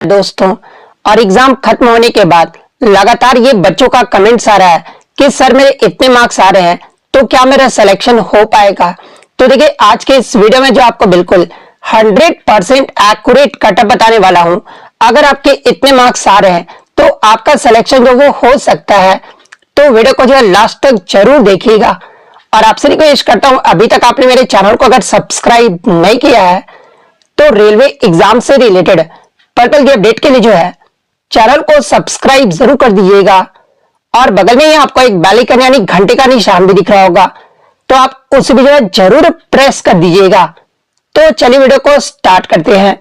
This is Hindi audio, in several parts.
दोस्तों, और एग्जाम खत्म होने के बाद लगातार ये बच्चों का कमेंट्स आ रहा है कि सर मेरे इतने मार्क्स आ रहे हैं तो क्या मेरा सिलेक्शन हो पाएगा। तो देखिए, आज के इस वीडियो में जो आपको बिल्कुल 100% एक्यूरेट कटअप बताने वाला हूं। अगर आपके इतने मार्क्स आ रहे हैं तो आपका सिलेक्शन जो वो हो सकता है। तो वीडियो को जो है लास्ट तक जरूर देखिएगा। और आपसे रिक्वेस्ट करता हूं, अभी तक आपने मेरे चैनल को अगर सब्सक्राइब नहीं किया है तो रेलवे एग्जाम से रिलेटेड पर्पल की अपडेट के लिए जो है चैनल को सब्सक्राइब जरूर कर दीजिएगा। और बगल में ही आपको एक बेल आइकन यानी घंटे का निशान भी दिख रहा होगा, तो आप उसे भी जो है जरूर प्रेस कर दीजिएगा। तो चलिए वीडियो को स्टार्ट करते हैं।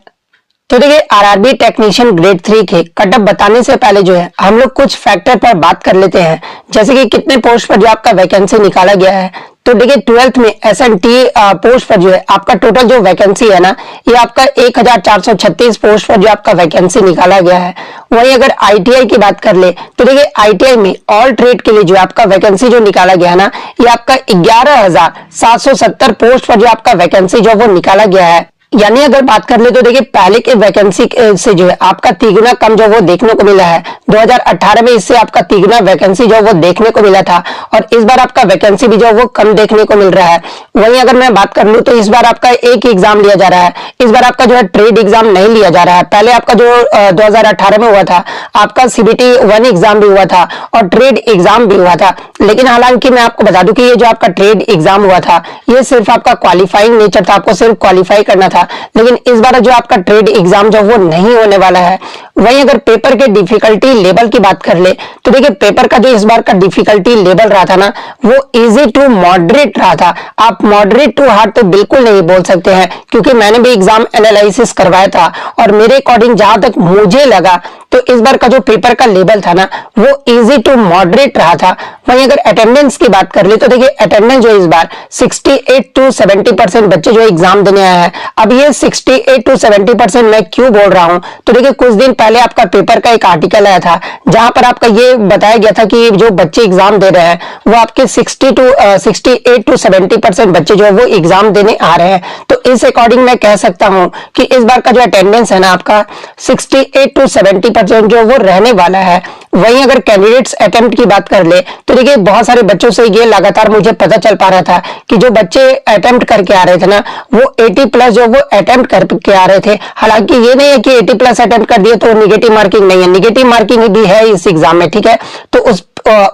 तो देखिए, आरआरबी टेक्नीशियन ग्रेड 3 के कटअप बताने से पहले जो है हम लोग कुछ फैक्टर पर बात कर लेते हैं, जैसे कि कितने पोस्ट पर जो आपका वैकेंसी निकाला गया है। तो देखिए, 12th में एसएनटी पोस्ट पर जो है आपका टोटल जो वैकेंसी है ना, ये आपका 1436 पोस्ट पर जो आपका वैकेंसी निकाला गया है। वहीं अगर आईटीआई की बात कर ले तो देखिए, आईटीआई में ऑल ट्रेड के लिए जो आपका वैकेंसी जो निकाला गया है ना, ये आपका 11,770 पोस्ट पर जो आपका वैकेंसी जो वो निकाला गया है। यानी अगर बात कर ले तो देखिए, पहले के वैकेंसी से जो है आपका तिगुना कम जो वो देखने को मिला है। 2018 में इससे आपका तिगुना वैकेंसी जो वो देखने को मिला था, और इस बार आपका वैकेंसी भी जो वो कम देखने को मिल रहा है। वहीं अगर मैं बात कर लूं तो इस बार आपका एक ही एग्जाम लिया जा रहा है। इस बार आपका जो है ट्रेड एग्जाम नहीं लिया जा रहा है। पहले आपका जो 2018 में हुआ था, आपका सीबीटी 1 एग्जाम भी हुआ था और ट्रेड एग्जाम भी हुआ था। लेकिन हालांकि मैं आपको बता दूं कि ये जो आपका ट्रेड एग्जाम हुआ था, ये सिर्फ आपका क्वालिफाइंग नेचर था, आपको सिर्फ क्वालिफाई करना था। लेकिन इस बार जो आपका ट्रेड एग्जाम जो वो नहीं होने वाला है। वहीं अगर पेपर के डिफिकल्टी लेवल की बात कर ले तो देखिए, पेपर का जो इस बार का डिफिकल्टी लेवल रहा था ना, वो इजी टू मॉडरेट रहा था। आप मॉडरेट टू हार्ड तो बिल्कुल नहीं बोल सकते हैं, क्योंकि मैंने भी एग्जाम एनालिसिस करवाया था और मेरे अकॉर्डिंग जहां तक मुझे लगा तो इस बार का जो पेपर का लेवल था ना, वो इजी टू मॉडरेट रहा था। वहीं अगर अटेंडेंस की बात कर ले तो देखिए, अटेंडेंस जो इस बार 68 to 70% बच्चे जो एग्जाम देने आए हैं। अब ये 68 to 70% मैं क्यों बोल रहा हूं, तो देखिए, कुछ दिन पहले आपका पेपर का एक आर्टिकल आया था जहां पर आपका ये बताया गया था कि जो बच्चे एग्जाम दे रहे हैं वो आपके 68 to 70% बच्चे जो है वो एग्जाम देने आ रहे हैं। तो इस अकॉर्डिंग मैं कह सकता हूं कि इस बार का जो अटेंडेंस है ना, आपका 68 to 70% जो वो रहने वाला है। वहीं अगर कैंडिडेट्स अटेम्प्ट की बात कर ले तो देखिए, बहुत सारे बच्चों से ये लगातार मुझे पता चल पा रहा था कि जो बच्चे अटेम्प्ट करके आ रहे थे ना, वो 80+ जो वो अटेम्प्ट करके आ रहे थे। हालांकि ये नहीं है कि 80+ अटेम्प्ट कर दिए तो निगेटिव मार्किंग नहीं है, निगेटिव मार्किंग भी है इस एग्जाम में, ठीक है। तो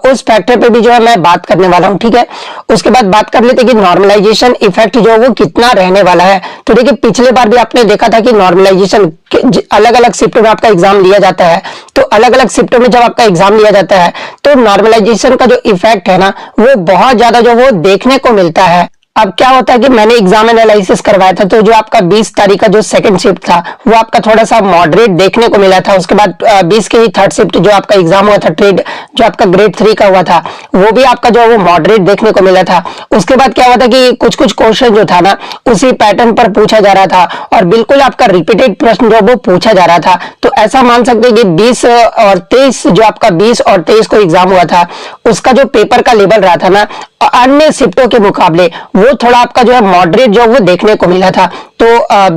उस फैक्टर पे भी जो है मैं बात करने वाला हूं, ठीक है। उसके बाद बात कर लेते कि नॉर्मलाइजेशन इफेक्ट जो वो कितना रहने वाला है। तो देखिए, पिछले बार भी आपने देखा था कि नॉर्मलाइजेशन अलग अलग शिफ्टों में आपका एग्जाम लिया जाता है। तो अलग अलग शिफ्टों में जब आपका एग्जाम लिया जाता है तो नॉर्मलाइजेशन का जो इफेक्ट है ना, वो बहुत ज्यादा जो वो देखने को मिलता है। अब क्या होता है कि मैंने एग्जाम एनालिसिस करवाया था, तो जो आपका 20 तारीख का जो सेकंड शिफ्ट था वो आपका थोड़ा सा मॉडरेट देखने को मिला था। उसके बाद 20 के ही थर्ड शिफ्ट जो आपका एग्जाम हुआ था, ट्रेड जो आपका ग्रेड 3 का हुआ था, वो भी आपका जो वो मॉडरेट देखने को मिला था। उसके बाद क्या हुआ था कि कुछ कुछ क्वेश्चन जो था ना, उसी पैटर्न पर पूछा जा रहा था और बिल्कुल आपका रिपीटेड प्रश्न जो वो पूछा जा रहा था। तो ऐसा मान सकते हैं कि 20 और 23 जो आपका 20 और 23 को एग्जाम हुआ था, उसका जो पेपर का लेवल रहा था ना, अन्य शिफ्टों के मुकाबले वो थोड़ा आपका जो है मॉडरेट जो वो देखने को मिला था। तो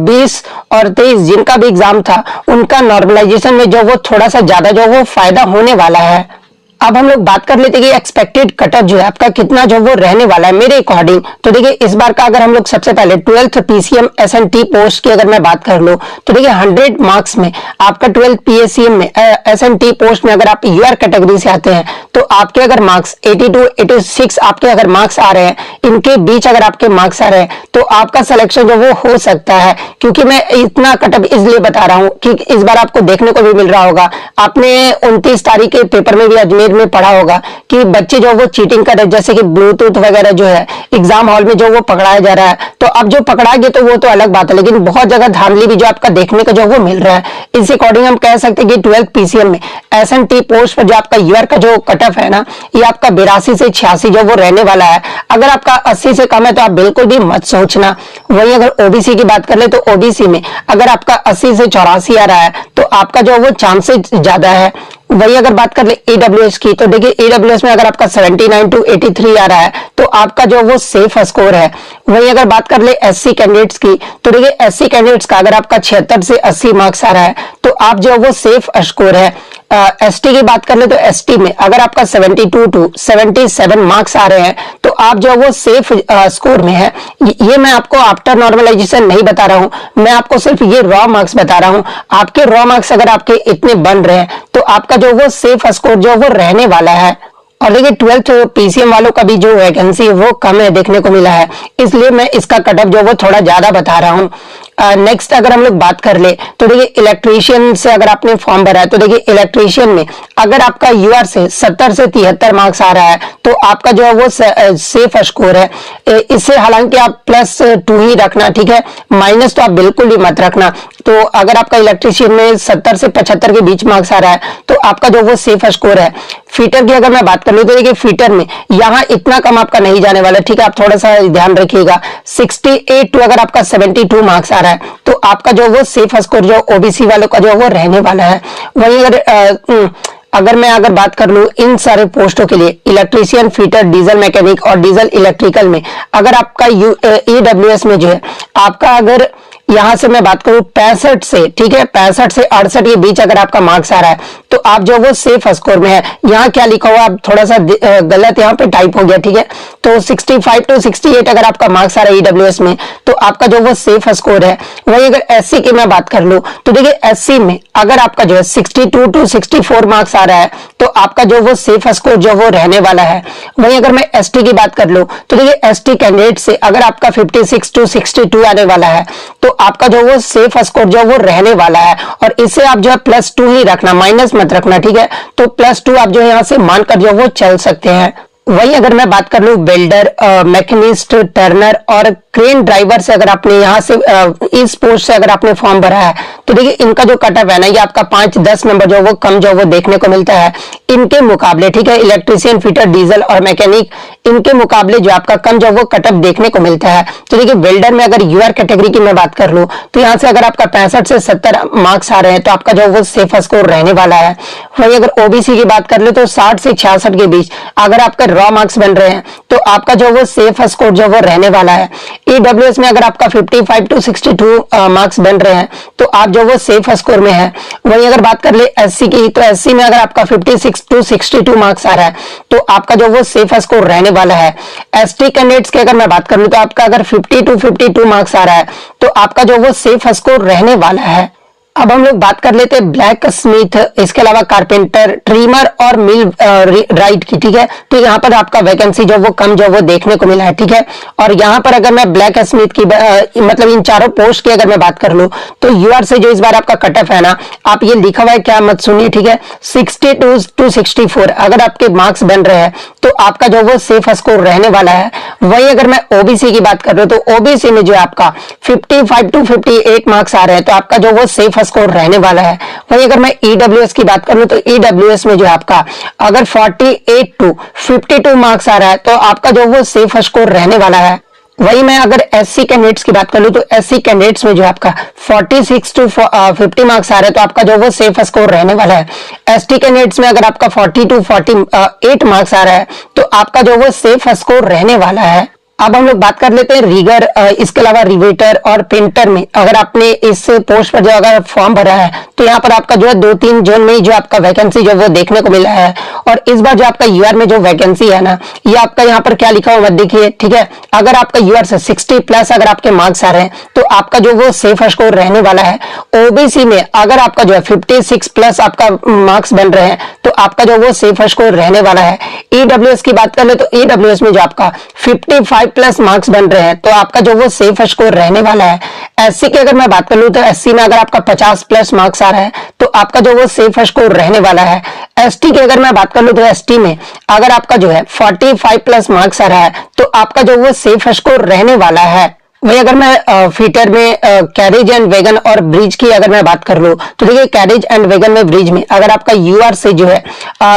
20 और 23 जिनका भी एग्जाम था, उनका नॉर्मलाइजेशन में जो वो थोड़ा सा ज्यादा जो वो फायदा होने वाला है। अब हम लोग बात कर लेते हैं कि एक्सपेक्टेड कटअप जो है आपका कितना जो वो रहने वाला है मेरे अकॉर्डिंग। तो देखिए, इस बार का अगर हम लोग सबसे पहले 12th पीसीएम एसएनटी पोस्ट की अगर मैं बात कर लूं तो देखिए, 100 मार्क्स में आपका 12th पीएससीएम में एसएनटी पोस्ट में अगर आप यूआर कैटेगरी से आते हैं तो आपके अगर मार्क्स 80 to 86 आपके अगर मार्क्स आ रहे हैं, इनके बीच अगर आपके मार्क्स आ रहे हैं तो आपका सिलेक्शन जो वो हो सकता है। क्योंकि मैं इतना कटअप इसलिए बता रहा हूं कि इस बार आपको देखने को भी मिल रहा होगा, आपने 29 तारीख के पेपर में भी अजमेर में पढ़ा होगा कि बच्चे जो वो चीटिंग कर रहे हैं, जैसे कि ब्लूटूथ वगैरह जो है एग्जाम हॉल में जो वो पकड़ाया जा रहा है। तो अब जो पकड़ा गया तो वो तो अलग बात है, लेकिन बहुत जगह धांधली भी जो आपका देखने को जो वो मिल रहा है। इस अकॉर्डिंग हम कह सकते हैं कि 12th पीसीएम में एसएनटी पोस्ट पर जो आपका यूआर का जो कटअप है ना, ये आपका 82 से 86 जो वो रहने वाला है। अगर आपका 80 से कम है तो आप बिल्कुल भी मत सोचना। वहीं अगर ओबीसी की बात कर ले तो ओबीसी में अगर आपका 80 से 84 आ रहा है तो आपका जो वो चांसेस ज्यादा है। वही अगर बात कर ले ईडब्ल्यूएस की, तो देखिए ईडब्ल्यूएस में अगर आपका 79 to 83 आ रहा है तो आपका जो वो सेफ स्कोर है। वही अगर बात कर ले एससी कैंडिडेट्स की, तो देखिए एससी कैंडिडेट्स का अगर आपका 76 से 80 मार्क्स आ रहा है तो आप जो वो सेफ स्कोर है। एसटी की बात कर ले तो एसटी में अगर आपका 72 to 77 मार्क्स आ रहे हैं तो आप जो वो सेफ स्कोर में है। ये मैं आपको आफ्टर नॉर्मलाइजेशन नहीं बता रहा हूं, मैं आपको सिर्फ ये रॉ मार्क्स बता रहा हूं। आपके रॉ मार्क्स अगर आपके इतने बन रहे हैं तो आपका जो वो सेफ स्कोर जो वो रहने वाला है। और देखिए 12th पीसीएम वालों का भी जो वैकेंसी है वो कम है देखने को मिला है, इसलिए मैं इसका कट ऑफ जो वो थोड़ा ज्यादा बता रहा हूँ। नेक्स्ट अगर हम लोग बात कर ले तो देखिए इलेक्ट्रीशियन से अगर आपने फॉर्म भरा है तो देखिए इलेक्ट्रीशियन में अगर आपका यूआर से 70 से 73 मार्क्स आ रहा है तो आपका जो है वो सेफ स्कोर है। इससे हालांकि आप +2 ही रखना, ठीक है, माइनस तो आप बिल्कुल भी मत रखना। तो अगर आपका इलेक्ट्रीशियन में 70 से 75 के बीच मार्क्स आ रहा है तो आपका जो वो सेफ स्कोर है। फीटर की अगर मैं बात कर लूं तो देखिए फीटर में यहाँ इतना कम आपका नहीं जाने वाला, ठीक है, आप थोड़ा सा ध्यान रखिएगा। 68 टू अगर आपका 72 मार्क्स आ रहा है तो आपका जो वो सेफ स्कोर जो ओबीसी वालों का जो वो रहने वाला है। वहीं अगर मैं बात कर लूं इन सारे पोस्टों के लिए इलेक्ट्रीशियन, फीटर, डीजल मैकेनिक और डीजल इलेक्ट्रिकल में अगर आपका ईडब्ल्यूएस में जो है आपका अगर यहां से मैं बात करूं 65 से, ठीक है, 65 से 68 के बीच अगर आपका मार्क्स आ रहा है तो आप जो वो सेफ स्कोर में है। यहाँ क्या लिखा हुआ आप थोड़ा सा गलत यहाँ पे टाइप हो गया, ठीक है। तो 65 to 68 अगर आपका मार्क्स आ रहा है ईडब्ल्यूएस में तो आपका जो वो सेफ स्कोर है। वही अगर एससी की मैं बात कर लूं तो देखिए एससी में अगर आपका जो है 62 to 64 मार्क्स आ रहा है तो आपका जो वो सेफ स्कोर जो वो रहने वाला है। वही अगर मैं एसटी की बात कर लूं तो देखिए एसटी कैंडिडेट से अगर आपका 56 to 62 आने वाला है तो आपका जो वो सेफ स्कोर जो वो रहने वाला है। और इसे आप जो है +2 ही रखना, माइनस मत रखना, ठीक है। तो +2 आप जो है यहाँ से मानकर जो वो चल सकते हैं। वही अगर मैं बात कर लूं वेल्डर, मैकेनिस्ट, टर्नर और क्रेन ड्राइवर से अगर आपने यहाँ से इस पोस्ट से अगर आपने फॉर्म भरा है तो देखिए इनका जो कटअप है ना ये आपका 5-10 नंबर जो वो कम जो वो देखने को मिलता है इनके मुकाबले, ठीक है। इलेक्ट्रीशियन, फीटर, डीजल और मैकेनिक इनके मुकाबले जो आपका कम जो वो कटअप देखने को मिलता है। तो देखिए वेल्डर में अगर यूआर कैटेगरी की मैं बात कर लूं तो यहाँ से अगर आपका 65 से 70 मार्क्स आ रहे हैं तो आपका जो वो सेफ स्कोर रहने वाला है। वही अगर ओबीसी की बात कर ले तो 60 से 66 के बीच अगर आपका रॉ मार्क्स बन रहे हैं तो आपका जो वो सेफ स्कोर जो वो रहने वाला है। ईडब्ल्यूएस में अगर आपका 55 to 62 मार्क्स बन रहे हैं तो आप जो वो सेफ स्कोर में है। वहीं अगर बात कर ले एससी की तो एससी में अगर आपका 56 to 62 मार्क्स आ रहा है तो आपका जो वो सेफ स्कोर रहने वाला है। एसटी कैंडिडेट्स की अगर मैं बात कर लूं तो आपका अगर 50 to 52 मार्क्स आ रहा है तो आपका जो वो सेफ स्कोर रहने वाला है। अब हम लोग बात कर लेते हैं ब्लैक स्मिथ, इसके अलावा कारपेंटर, ट्रिमर और मिल राइट की, ठीक है। तो यहाँ पर आपका वैकेंसी जो वो कम जो वो देखने को मिला है, ठीक है। और यहाँ पर अगर मैं ब्लैक स्मिथ की मतलब इन चारों पोस्ट की अगर मैं बात कर लूं तो यूआर से जो इस बार आपका कट ऑफ है ना, आप ये लिखा हुआ है क्या मत सुनिए, ठीक है, 62 to 64 अगर आपके मार्क्स बन रहे हैं तो आपका जो वो सेफ स्कोर रहने वाला है। वही अगर मैं ओबीसी की बात कर रहा हूँ तो ओबीसी में जो आपका 55 to 58 मार्क्स आ रहे हैं तो आपका जो वो सेफ स्कोर रहने वाला है। वहीं अगर मैं ईडब्ल्यूएस की बात करूं तो ईडब्ल्यूएस में जो आपका अगर 48 to 52 मार्क्स आ रहा है तो आपका जो वो सेफ स्कोर रहने वाला है। वही मैं अगर एससी कैंडिडेट्स की बात कर लूं तो एससी कैंडिडेट्स में जो आपका 46 to 50 मार्क्स आ रहे हैं तो आपका जो वो सेफ स्कोर रहने वाला है। एसटी कैंडिडेट्स में अगर आपका 40 to 48 मार्क्स आ रहा है तो आपका जो वो सेफ स्कोर रहने वाला है। अब हम लोग बात कर लेते हैं रीगर, इसके अलावा रिवेटर और पेंटर में अगर आपने इस पोस्ट पर जो अगर फॉर्म भरा है तो यहाँ पर आपका जो है 2-3 जोन में जो आपका वैकेंसी जो वो देखने को मिला है। और इस बार जो आपका यूआर में जो वैकेंसी है ना ये आपका यहाँ पर क्या लिखा हुआ मत देखिए, ठीक है। अगर आपका यूआर से 60+ अगर आपके मार्क्स आ रहे हैं तो आपका जो वो सेफ स्कोर रहने वाला है। ओबीसी में अगर आपका जो है 56+ आपका मार्क्स बन रहे हैं तो आपका जो वो सेफ स्कोर रहने वाला है। ईडब्ल्यूएस की बात कर ले तो ईडब्ल्यूएस में जो आपका 55+ मार्क्स बन रहे हैं तो आपका जो वो सेफ स्कोर रहने वाला है। एससी की अगर मैं बात कर लूं तो एससी में अगर आपका 50+ मार्क्स आ रहा है तो आपका जो वो सेफ स्कोर रहने वाला है। एसटी की अगर मैं बात कर लूं तो एसटी में अगर आपका जो है 45+ मार्क्स आ रहा है तो आपका जो वो सेफ स्कोर रहने वाला है। वही अगर मैं फीटर में कैरेज एंड वैगन और ब्रिज की अगर मैं बात कर लूं तो देखिए कैरेज एंड वैगन में ब्रिज में अगर आपका यूआर से जो है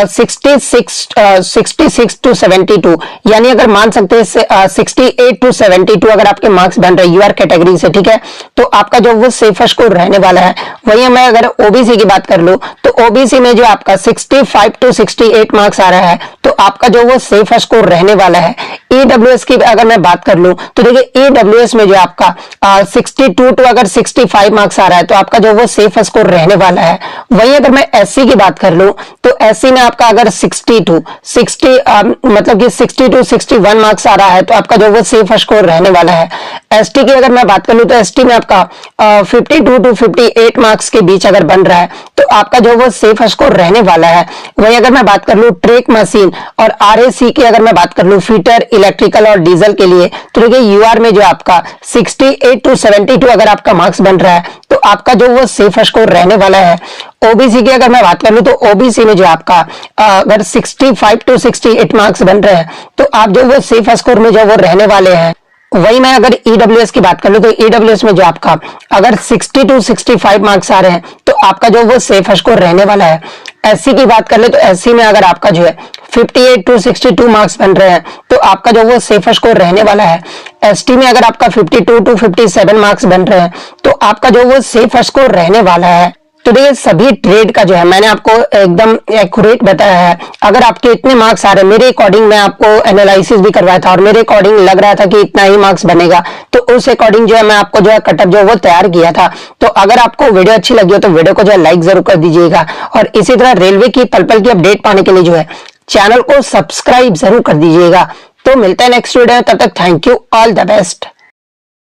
66 to 72 यानी अगर मान सकते हैं 68 to 72 अगर आपके मार्क्स बन रहे यूआर कैटेगरी से, ठीक है, तो आपका जो वो सेफ स्कोर रहने वाला है। वहीं मैं अगर ओबीसी की बात कर लूं तो ओबीसी में जो आपका 65 टू 68 मार्क्स आ रहा है तो आपका जो वो सेफ स्कोर रहने वाला है। ईडब्ल्यूएस की अगर मैं बात कर लूं तो देखिए ईडब्ल्यूएस में जो आपका 62 टू अगर 65 मार्क्स आ रहा है तो आपका जो वो सेफ स्कोर रहने वाला है। वहीं अगर मैं एससी की बात कर लूं तो एससी में आपका अगर 60 कि 60 टू 61 मार्क्स आ रहा है तो आपका जो वो सेफ स्कोर रहने वाला है। एसटी की अगर मैं बात कर लूं तो एसटी में आपका 52 टू 58 मार्क्स के बीच अगर बन रहा है तो आपका जो वो सेफ स्कोर रहने वाला है। वहीं अगर मैं बात कर लूं ट्रेक मशीन और आरएसी की अगर मैं बात कर लूं फीटर इलेक्ट्रिकल और डीजल के लिए तो देखिए यूआर में जो आपका 68 टू 72 अगर आपका मार्क्स बन रहा है तो आपका जो वो सेफ स्कोर रहने वाला है। ओबीसी की अगर मैं बात कर लूं तो ओबीसी में जो आपका अगर 65 टू 68 मार्क्स बन रहे हैं तो आप जो वो सेफ स्कोर में जो वो रहने वाले हैं। वही मैं अगर ईडब्ल्यूएस की बात कर लूं तो ईडब्ल्यूएस में जो आपका अगर 60 टू 65 मार्क्स आ रहे हैं तो आपका जो वो सेफ स्कोर रहने वाला है। एससी की बात कर ले तो एससी में अगर आपका जो है 58 टू 62 मार्क्स बन रहे हैं तो आपका जो वो सेफ स्कोर रहने वाला है। एसटी में अगर आपका 52 टू 57 मार्क्स बन रहे हैं तो आपका जो वो सेफ स्कोर रहने वाला है। तो देखिए सभी ट्रेड का जो है मैंने आपको एकदम एक्यूरेट बताया है। अगर आपके इतने मार्क्स आ रहे हैं मेरे अकॉर्डिंग मैं आपको एनालिसिस भी करवाया था और मेरे अकॉर्डिंग लग रहा था कि इतना ही मार्क्स बनेगा तो उस अकॉर्डिंग जो है मैं आपको जो है कटअप जो है वो तैयार किया था। तो अगर आपको वीडियो अच्छी लगी हो तो वीडियो को जो है लाइक जरूर कर दीजिएगा और इसी तरह रेलवे की पल पल की अपडेट पाने के लिए जो है चैनल को सब्सक्राइब जरूर कर दीजिएगा। तो मिलते हैं नेक्स्ट वीडियो में, तब तक thank you, all the best.